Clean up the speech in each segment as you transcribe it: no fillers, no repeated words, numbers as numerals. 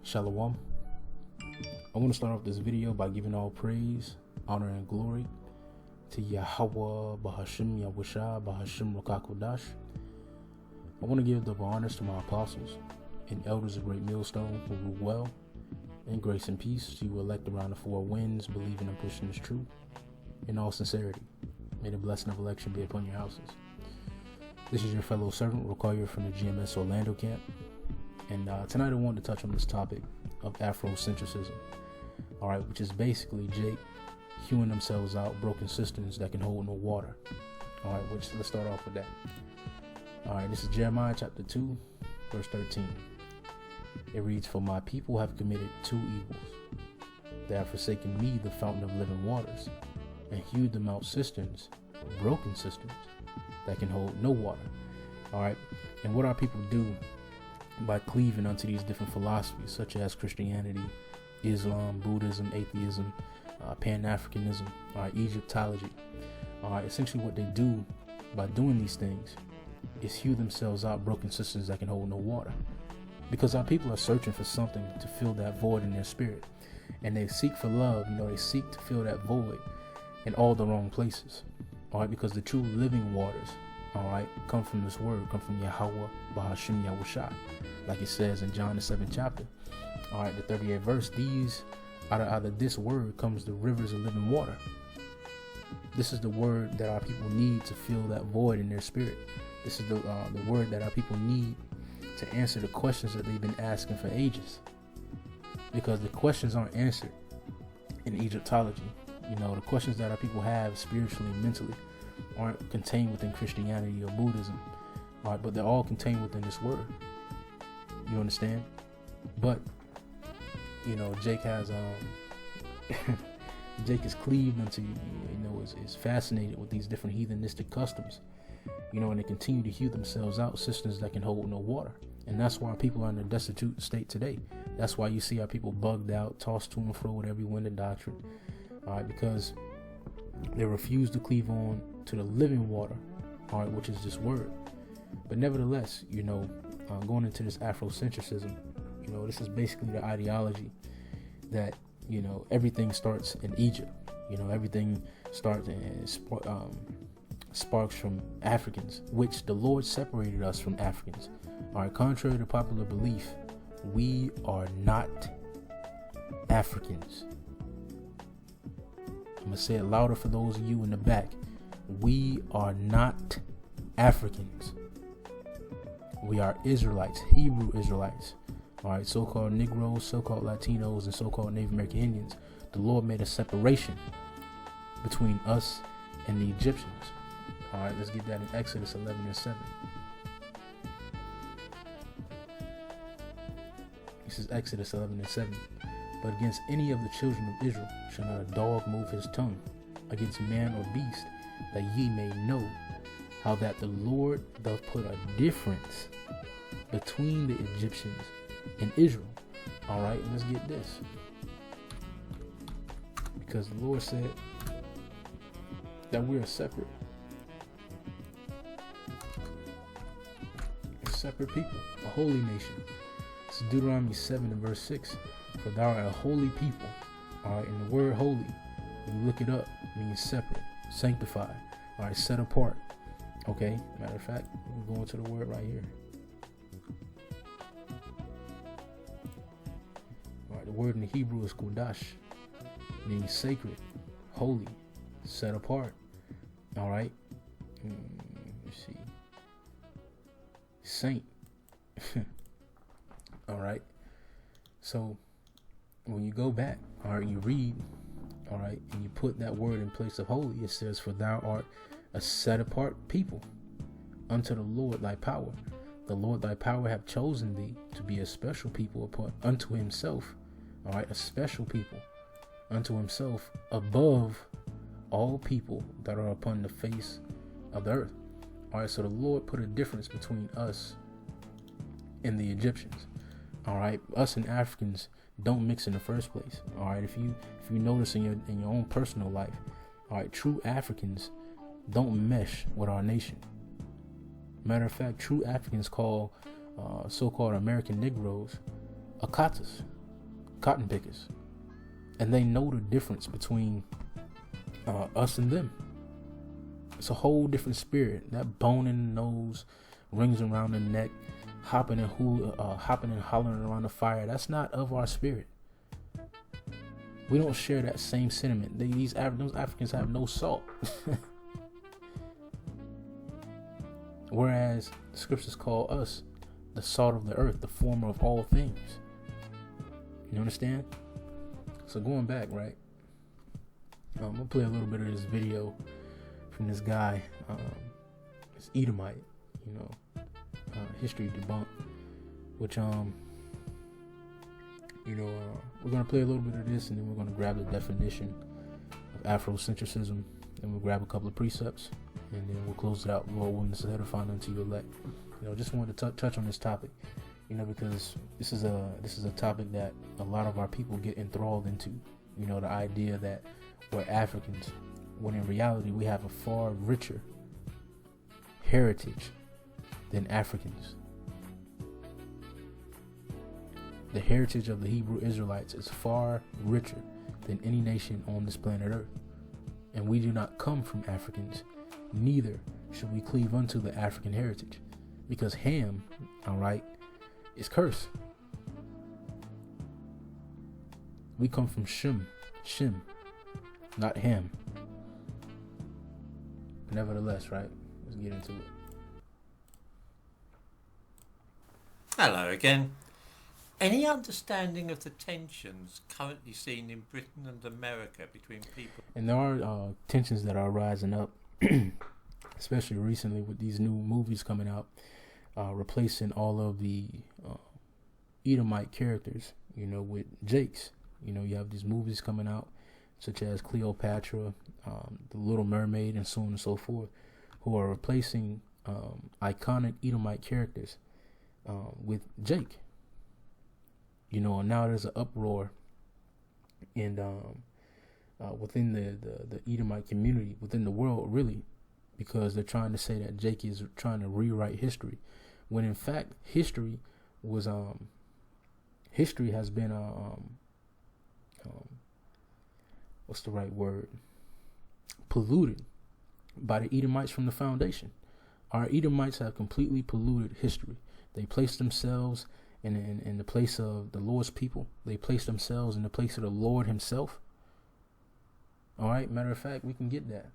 Shalom. I want to start off this video by giving all praise, honor, and glory to Yahweh Bahashim Yahusha Bahashim Rakakodash. I want to give double honors to my apostles and elders of Great Millstone who rule well in grace and peace to you elect around the four winds, believing and pushing this truth in all sincerity. May the blessing of election be upon your houses. This is your fellow servant, Rokoyer from the GMS Orlando camp. And tonight I want to touch on this topic of Afrocentrism, alright, which is basically Jake hewing themselves out broken cisterns that can hold no water. Alright, let's start off with that. Alright, this is Jeremiah chapter 2, verse 13. It reads, "For my people have committed two evils. They have forsaken me, the fountain of living waters, and hewed them out cisterns, broken cisterns, that can hold no water." Alright, and what our people do by cleaving unto these different philosophies such as Christianity, Islam, Buddhism, atheism, Pan-Africanism, Egyptology. Essentially what they do by doing these things is hew themselves out broken cisterns that can hold no water. Because our people are searching for something to fill that void in their spirit. And they seek for love, they seek to fill that void in all the wrong places. Because the true living waters, come from this word, come from Yahweh Bahashim Yahusha. Like it says in John the 7th chapter, the 38th verse, out of this word comes the rivers of living water. This is the word that our people need to fill that void in their spirit. This is the word that our people need to answer the questions that they've been asking for ages. Because the questions aren't answered in Egyptology. The questions that our people have spiritually and mentally aren't contained within Christianity or Buddhism. But they're all contained within this word. You understand? But Jake has Jake is cleaved into is fascinated with these different heathenistic customs, and they continue to hew themselves out cisterns that can hold no water. And that's why people are in a destitute state today. That's why you see our people bugged out, tossed to and fro with every wind of doctrine, because they refuse to cleave on to the living water, which is this word. But nevertheless, going into this Afrocentrism, this is basically the ideology that everything starts in Egypt. Everything starts and sparks from Africans, which the Lord separated us from Africans. Contrary to popular belief, we are not Africans. I'm gonna say it louder for those of you in the back. We are not Africans. We are Israelites, Hebrew Israelites. So-called Negroes, so-called Latinos, and so-called Native American Indians. The Lord made a separation between us and the Egyptians. Let's get that in Exodus 11 and 7. This is Exodus 11 and 7. "But against any of the children of Israel shall not a dog move his tongue against man or beast, that ye may know how that the Lord doth put a difference between the Egyptians and Israel." And let's get this. Because the Lord said that we are separate. A separate people, a holy nation. It's Deuteronomy 7 and verse 6. "For thou art a holy people." And the word holy, when you look it up, means separate, sanctified, set apart. Matter of fact, we're going to the word right here. The word in the Hebrew is kodash, means sacred, holy, set apart. Let's see. Saint. So when you go back, you read, and you put that word in place of holy, it says, "For thou art a set apart people unto the Lord thy power. The Lord thy power hath chosen thee to be a special people unto himself." A special people unto himself above all people that are upon the face of the earth. So the Lord put a difference between us and the Egyptians. Us and Africans don't mix in the first place. If you notice in your own personal life, true Africans don't mesh with our nation. Matter of fact, true Africans call so-called American Negroes Akatas, cotton pickers, and they know the difference between us and them. It's a whole different spirit. That bone in the nose, rings around the neck, hopping and hollering around the fire. That's not of our spirit. We don't share that same sentiment. Those Africans have no salt. Whereas the scriptures call us the salt of the earth, the former of all things. You understand? So going back, right? I'm gonna play a little bit of this video from this guy, this Edomite, history debunked, which we're gonna play a little bit of this, and then we're gonna grab the definition of Afrocentrism, and we'll grab a couple of precepts, and then we'll close it out. Lord willing, to edify unto you elect. Just wanted to touch on this topic, because this is a topic that a lot of our people get enthralled into. The idea that we're Africans, when in reality we have a far richer heritage than Africans. The heritage of the Hebrew Israelites is far richer than any nation on this planet Earth. And we do not come from Africans, neither should we cleave unto the African heritage. Because Ham, is cursed. We come from Shem, not Ham. Nevertheless, right? Let's get into it. Hello again. Any understanding of the tensions currently seen in Britain and America between people? And there are tensions that are rising up, especially recently with these new movies coming out, replacing all of the Edomite characters, with Jakes. You have these movies coming out, such as Cleopatra, The Little Mermaid, and so on and so forth, who are replacing iconic Edomite characters with Jake. And now there's an uproar in within the Edomite community, within the world, really, because they're trying to say that Jake is trying to rewrite history, when in fact history has been what's the right word? Polluted by the Edomites from the foundation. Our Edomites have completely polluted history. They placed themselves in the place of the Lord's people. They placed themselves in the place of the Lord himself. All right. Matter of fact, we can get that,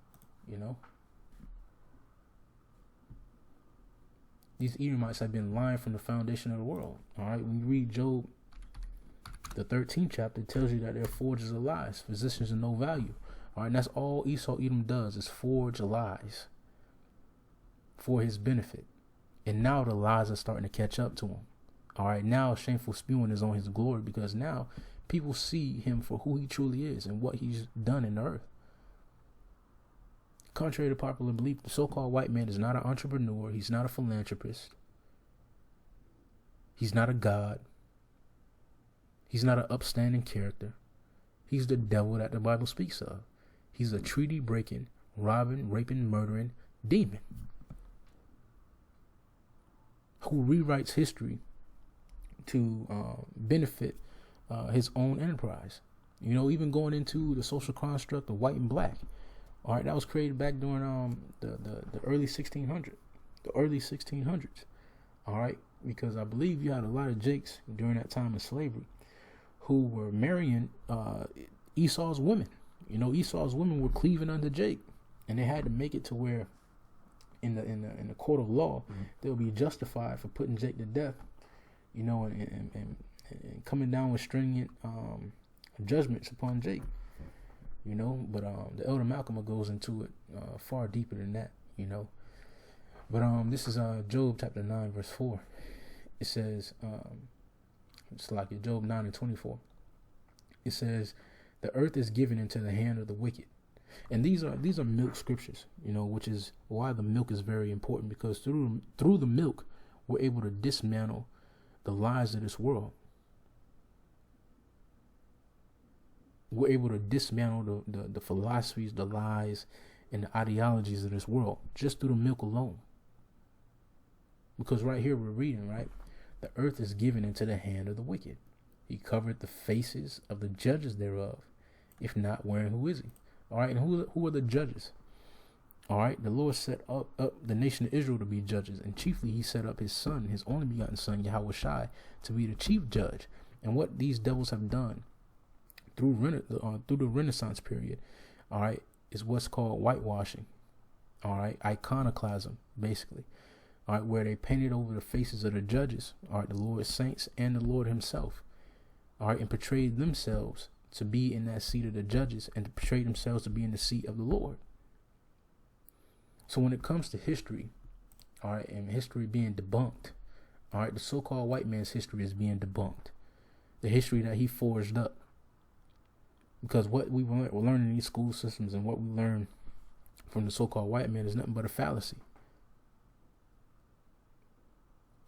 These Edomites have been lying from the foundation of the world. All right. When you read Job, the 13th chapter, it tells you that they're forgers of lies, physicians of no value. All right. And that's all Esau Edom does, is forge lies for his benefit. And now the lies are starting to catch up to him. All right. Now shameful spewing is on his glory, because now people see him for who he truly is and what he's done in the earth. Contrary to popular belief, the so-called white man is not an entrepreneur. He's not a philanthropist. He's not a god. He's not an upstanding character. He's the devil that the Bible speaks of. He's a treaty-breaking, robbing, raping, murdering demon who rewrites history to benefit his own enterprise. Even going into the social construct of white and black. All right, that was created back during the early 1600s. The early 1600s. All right, because I believe you had a lot of Jakes during that time of slavery who were marrying Esau's women. Esau's women were cleaving under Jake, and they had to make it to where in the court of law, they'll be justified for putting Jake to death, and coming down with stringent judgments upon Jake. But the Elder Malcolm goes into it far deeper than that, But this is Job chapter 9, verse 4. It says, it's like Job 9 and 24. It says, the earth is given into the hand of the wicked. And these are milk scriptures, which is why the milk is very important, because through the milk, we're able to dismantle the lies of this world. We're able to dismantle the philosophies, the lies, and the ideologies of this world just through the milk alone. Because right here we're reading, right? The earth is given into the hand of the wicked. He covered the faces of the judges thereof. If not, wherein who is he? All right, and who are the judges? All right, the Lord set up the nation of Israel to be judges, and chiefly he set up his son, his only begotten son, Yahweh Shai, to be the chief judge. And what these devils have done through the Renaissance period, all right, is what's called whitewashing. All right, iconoclasm, basically. All right, where they painted over the faces of the judges, all right, the Lord's saints and the Lord himself, all right, and portrayed themselves to be in that seat of the judges and to portray themselves to be in the seat of the Lord. So when it comes to history, all right, and history being debunked, all right, the so-called white man's history is being debunked. The history that he forged up. Because what we're learning in these school systems and what we learn from the so-called white man is nothing but a fallacy.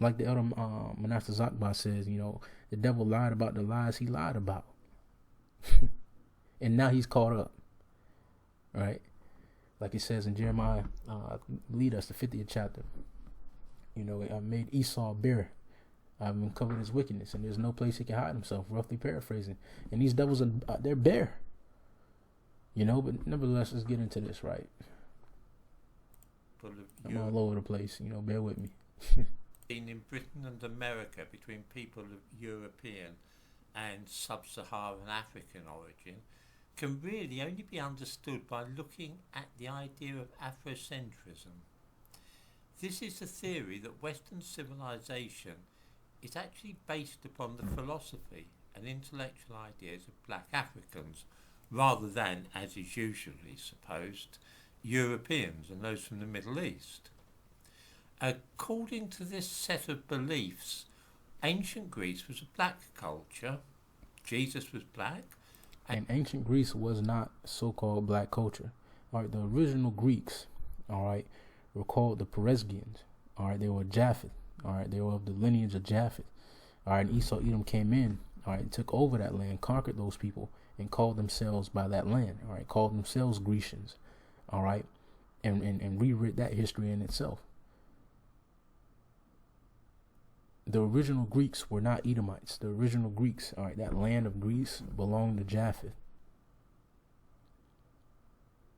Like the elder Manasseh Zakba says, the devil lied about the lies he lied about. And now he's caught up. Right? Like it says in Jeremiah, lead us, the 50th chapter. I made Esau bare. I've uncovered his wickedness, and there's no place he can hide himself, roughly paraphrasing. And these devils, they're bare. But nevertheless, let's get into this, right? I'm all over the place, bear with me. In Britain and America, between people of European and sub-Saharan African origin, can really only be understood by looking at the idea of Afrocentrism. This is the theory that Western civilization is actually based upon the philosophy and intellectual ideas of black Africans, rather than, as is usually supposed, Europeans and those from the Middle East. According to this set of beliefs, ancient Greece was a black culture, Jesus was black, and ancient Greece was not so-called black culture. All right, the original Greeks, all right, were called the Perizgians. All right, they were Japheth. All right, they were of the lineage of Japheth. All right, and Esau, Edom came in. All right, took over that land, conquered those people, and called themselves by that land. All right, called themselves Grecians. All right, and rewrit that history in itself. The original Greeks were not Edomites. The original Greeks, all right, that land of Greece belonged to Japheth.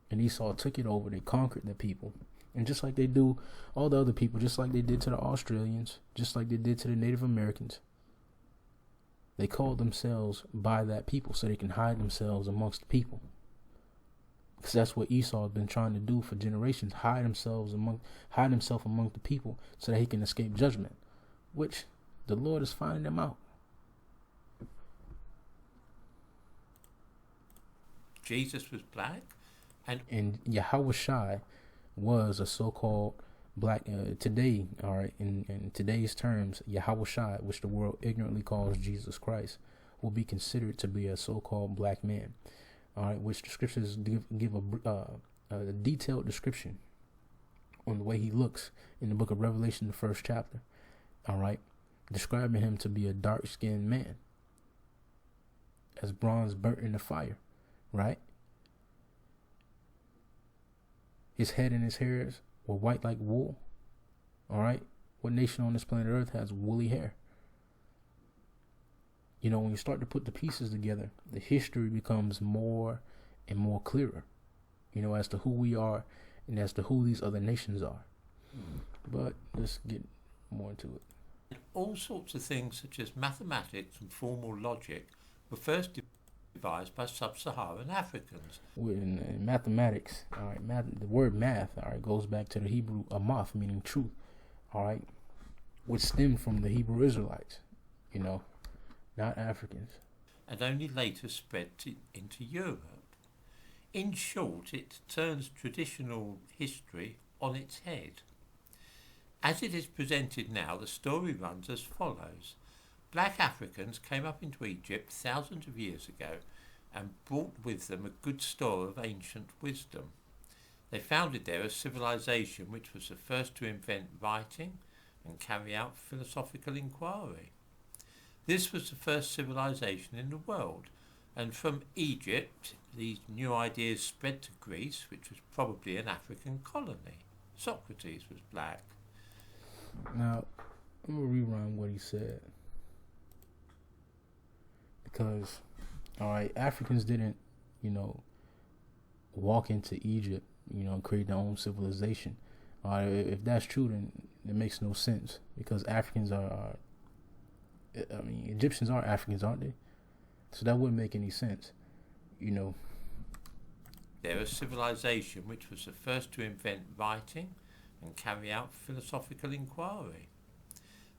And Esau took it over. They conquered the people. And just like they do all the other people, just like they did to the Australians, just like they did to the Native Americans, they called themselves by that people so they can hide themselves amongst the people. Because that's what Esau has been trying to do for generations, hide himself among the people so that he can escape judgment, which the Lord is finding them out. Jesus was black, and Yahweh Shai was a so-called black today. All right, in today's terms, Yahweh Shai, which the world ignorantly calls Jesus Christ, will be considered to be a so-called black man. All right, which the scriptures give a detailed description on the way he looks in the book of Revelation, the 1st chapter. All right, describing him to be a dark-skinned man, as bronze burnt in the fire. Right. His head and his hairs were white like wool. All right. What nation on this planet Earth has woolly hair? When you start to put the pieces together, the history becomes more and more clearer, as to who we are and as to who these other nations are. But let's get more into it. All sorts of things such as mathematics and formal logic were first devised by sub-Saharan Africans. In mathematics, all right, the word math, all right, goes back to the Hebrew amath, meaning truth, all right, which stemmed from the Hebrew Israelites, not Africans. And only later spread into Europe. In short, it turns traditional history on its head. As it is presented now, the story runs as follows. Black Africans came up into Egypt thousands of years ago and brought with them a good store of ancient wisdom. They founded there a civilization which was the first to invent writing and carry out philosophical inquiry. This was the first civilization in the world, and from Egypt these new ideas spread to Greece, which was probably an African colony. Socrates was black. Now, I'm going to rerun what he said. because, all right, Africans didn't, you know, walk into Egypt, you know, and create their own civilization. All right, if that's true, then it makes no sense, because Africans are I mean, Egyptians are Africans, aren't they? So that wouldn't make any sense, you know. They're a civilization which was the first to invent writing and carry out philosophical inquiry.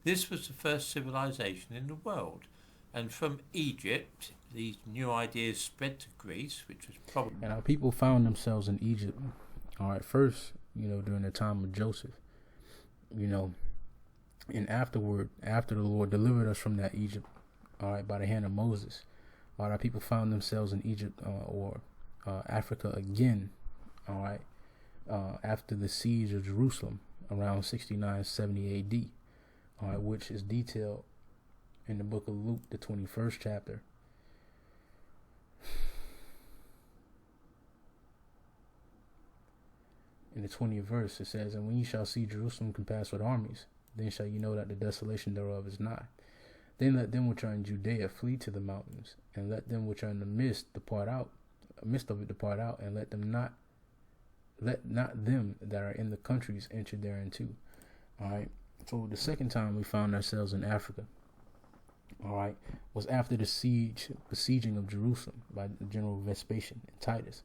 This was the first civilization in the world, and from Egypt, these new ideas spread to Greece, which was probably... And our people found themselves in Egypt, all right, first, you know, during the time of Joseph, you know, and afterward, after the Lord delivered us from that Egypt, all right, by the hand of Moses, all right, our people found themselves in Egypt or Africa again, all right, after the siege of Jerusalem around 69-70 AD, all right, which is detailed in the book of Luke, the 21st chapter. In the 20th verse, it says, "And when ye shall see Jerusalem compassed with armies, then shall you know that the desolation thereof is nigh. Then let them which are in Judea flee to the mountains, and let them which are in the midst of it depart out, and let not them that are in the countries enter thereinto." All right. So the second time we found ourselves in Africa, all right, was after the besieging of Jerusalem by General Vespasian and Titus.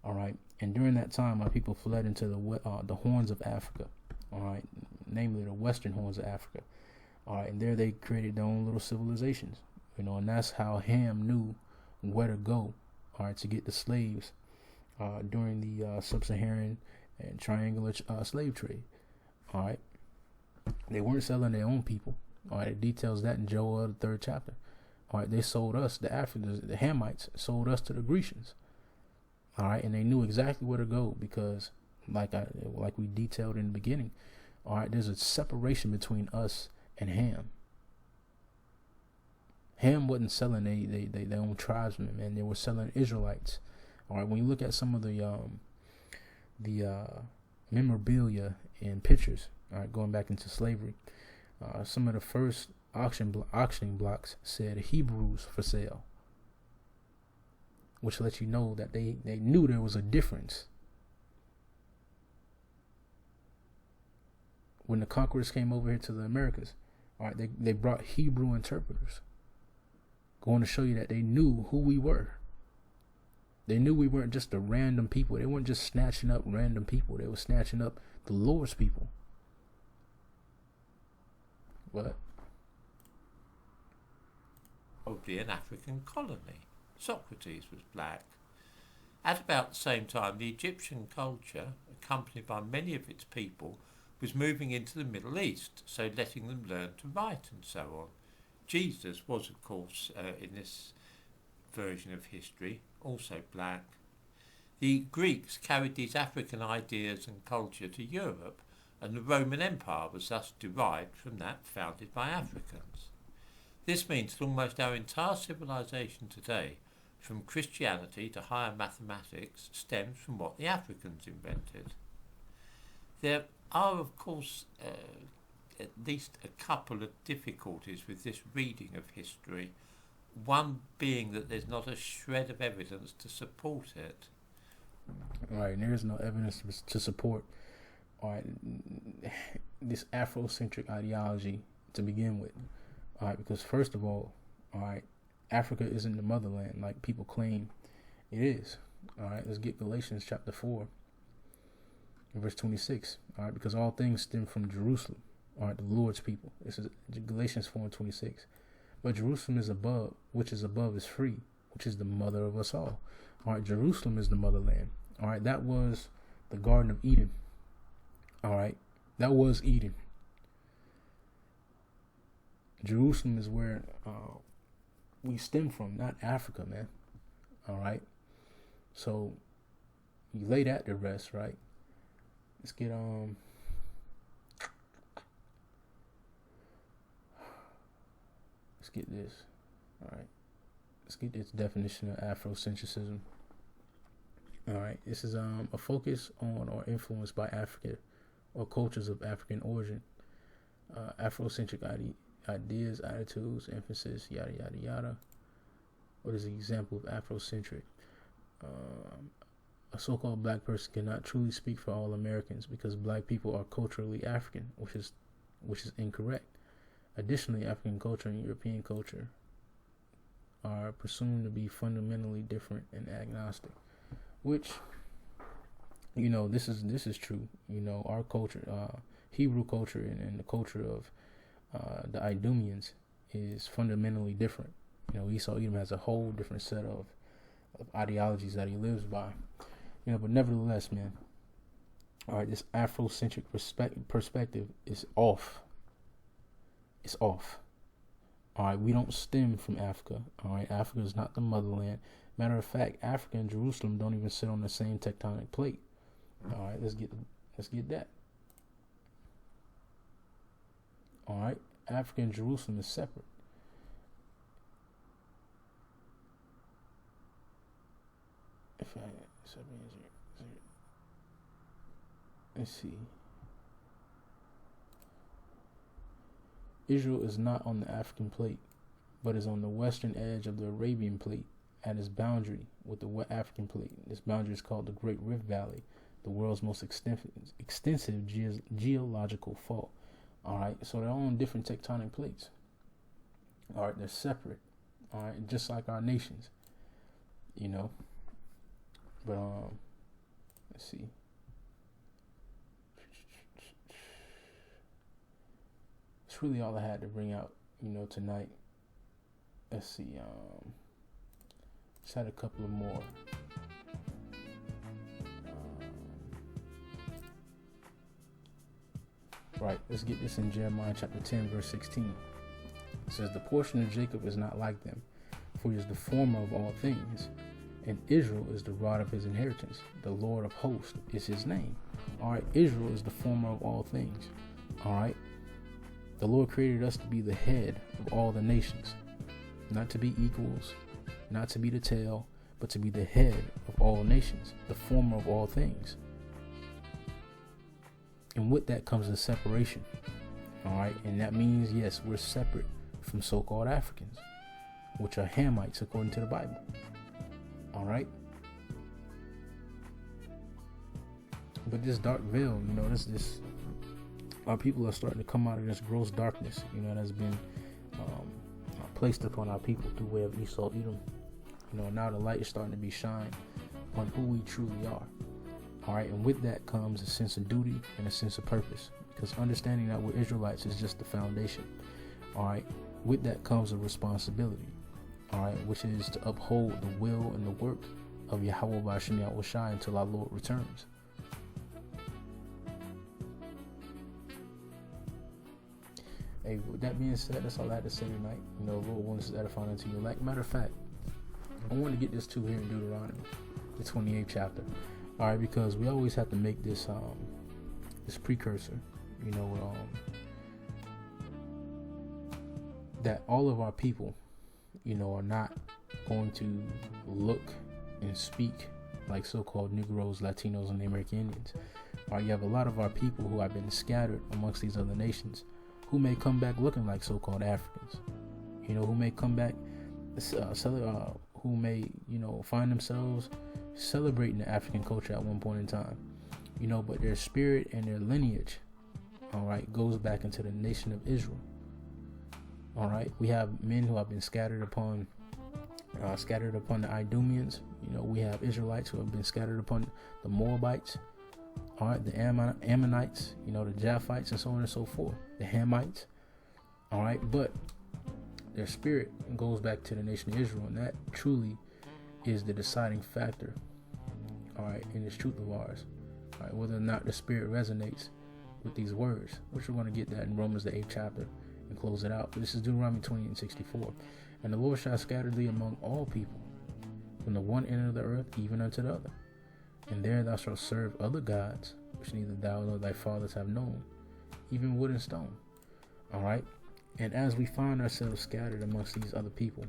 All right, and during that time, our people fled into the horns of Africa. All right, namely the western horns of Africa. All right, and there they created their own little civilizations. You know, and that's how Ham knew where to go. All right, to get the slaves during the sub-Saharan and triangular slave trade. All right, they weren't selling their own people. All right, it details that in Joel, the 3rd chapter. All right, they sold us, the Africans, the Hamites, sold us to the Grecians. All right, and they knew exactly where to go because, like we detailed in the beginning, all right, there's a separation between us and Ham. Ham wasn't selling their own tribesmen, man. They were selling Israelites. All right, when you look at some of the memorabilia and pictures, all right, going back into slavery, some of the first auctioning blocks said Hebrews for sale, which lets you know that they knew there was a difference. When the conquerors came over here to the Americas, all right, they brought Hebrew interpreters, going to show you that they knew who we were. They knew we weren't just a random people. They weren't just snatching up random people. They were snatching up the Lord's people. What? Probably an African colony. Socrates was black. At about the same time, the Egyptian culture, accompanied by many of its people, was moving into the Middle East, so letting them learn to write and so on. Jesus was, of course, in this version of history, also black. The Greeks carried these African ideas and culture to Europe, and the Roman Empire was thus derived from that founded by Africans. This means that almost our entire civilization today, from Christianity to higher mathematics, stems from what the Africans invented. There are, of course, at least a couple of difficulties with this reading of history, one being that there's not a shred of evidence to support it. All right, and there is no evidence to support, all right, this Afrocentric ideology to begin with. All right, because first of all right, Africa isn't the motherland like people claim it is. All right, let's get Galatians chapter 4, verse 26. All right, because all things stem from Jerusalem. All right, the Lord's people. This is Galatians 4:26. But Jerusalem is above, which is above is free, which is the mother of us all. All right, Jerusalem is the motherland. All right, that was the Garden of Eden. All right, that was Eden. Jerusalem is where we stem from, not Africa, man. All right, so you lay that to rest, right? Let's get Let's get this. All right, let's get this definition of Afrocentrism. All right, this is a focus on or influenced by Africa or cultures of African origin. Afrocentric ideas, attitudes, emphasis, yada yada yada. What is the example of Afrocentric? A so-called black person cannot truly speak for all Americans because black people are culturally African, which is incorrect. Additionally, African culture and European culture are presumed to be fundamentally different and agnostic, which, you know, this is true. You know, our culture, Hebrew culture, and the culture of the Idumeans is fundamentally different. You know, Esau Edom has a whole different set of ideologies that he lives by. You know, but nevertheless, man, all right, this Afrocentric perspective is off. It's off. All right, we don't stem from Africa. All right, Africa is not the motherland. Matter of fact, Africa and Jerusalem don't even sit on the same tectonic plate. All right, let's get that. All right, Africa and Jerusalem is separate. Let's see. Israel is not on the African plate, but is on the western edge of the Arabian plate at its boundary with the African plate. This boundary is called the Great Rift Valley, the world's most extensive geological fault. All right, so they're on different tectonic plates. All right, they're separate. All right, just like our nations, you know. But let's see. It's really all I had to bring out, you know, tonight. Let's see. Just had a couple of more. Right, let's get this in Jeremiah chapter 10, verse 16. It says, "The portion of Jacob is not like them, for he is the former of all things, and Israel is the rod of his inheritance. The Lord of hosts is his name." All right, Israel is the former of all things. All right, the Lord created us to be the head of all the nations, not to be equals, not to be the tail, but to be the head of all nations, the former of all things. And with that comes a separation. All right, and that means, yes, we're separate from so-called Africans, which are Hamites according to the Bible. All right, but this dark veil, you know, this our people are starting to come out of this gross darkness, you know, that's been placed upon our people through way of Esau Edom. You know, now the light is starting to be shined on who we truly are. All right, and with that comes a sense of duty and a sense of purpose, because understanding that we're Israelites is just the foundation. All right, with that comes a responsibility. All right, which is to uphold the will and the work of Yahweh B'Hashem Yahushai until our Lord returns. Hey, with that being said, that's all I had to say tonight. You know, Lord wants to edify unto you. Like, matter of fact, I want to get this too here in Deuteronomy, the 28th chapter. All right, because we always have to make this this precursor, you know, that all of our people, you know, are not going to look and speak like so-called Negroes, Latinos, and the American Indians. All right, you have a lot of our people who have been scattered amongst these other nations, who may come back looking like so-called Africans, you know, who may come back, who may, you know, find themselves celebrating the African culture at one point in time, you know, but their spirit and their lineage, all right, goes back into the nation of Israel. All right, we have men who have been scattered upon the Idumeans. You know, we have Israelites who have been scattered upon the Moabites. All right, the Ammonites, you know, the Japhites, and so on and so forth, the Hamites. All right, but their spirit goes back to the nation of Israel, and that truly is the deciding factor, all right, in this truth of ours. All right, whether or not the spirit resonates with these words, which we're going to get that in Romans the 8th chapter and close it out. But this is Deuteronomy 20 and 64. "And the Lord shall scatter thee among all people, from the one end of the earth even unto the other. And there thou shalt serve other gods, which neither thou nor thy fathers have known, even wood and stone." All right. And as we find ourselves scattered amongst these other people,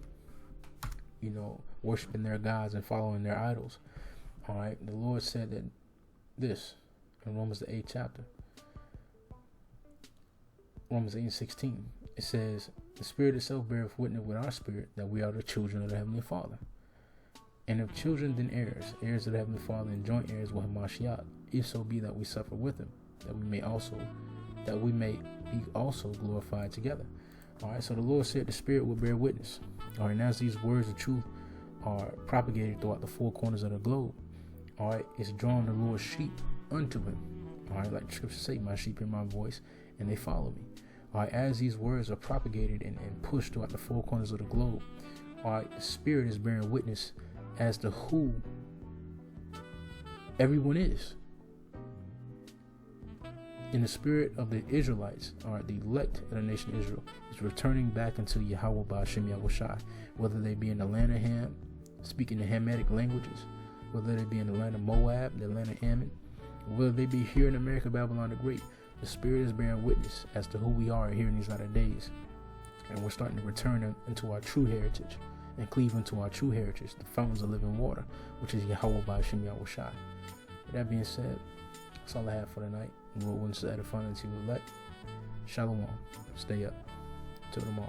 you know, worshiping their gods and following their idols, all right, the Lord said that this in Romans the 8th chapter, Romans 8 and 16, it says, The Spirit itself beareth witness with our spirit that we are the children of the Heavenly Father. And if children, then heirs, heirs of the Heavenly Father, and joint heirs with Hamashiach, if so be that we suffer with him, that we may be also glorified together. All right, so the Lord said the Spirit will bear witness. All right, and as these words of truth are propagated throughout the four corners of the globe, all right, it's drawing the Lord's sheep unto him. All right, like the scriptures say, my sheep hear my voice and they follow me. All right, as these words are propagated and pushed throughout the four corners of the globe, all right, the Spirit is bearing witness as to who everyone is. In the spirit of the Israelites, all right, the elect of the nation of Israel, is returning back into Yahweh Ba'ashem Yahushai, whether they be in the land of Ham, speaking the Hamitic languages, whether they be in the land of Moab, the land of Ammon, whether they be here in America, Babylon the Great. The Spirit is bearing witness as to who we are here in these latter days. And we're starting to return into our true heritage and cleave into our true heritage, the fountains of living water, which is Yahweh Ba'ashem Yahushai. With that being said, that's all I have for tonight. Lord wants to edify unto you elect. Shalom. Stay up. Till tomorrow.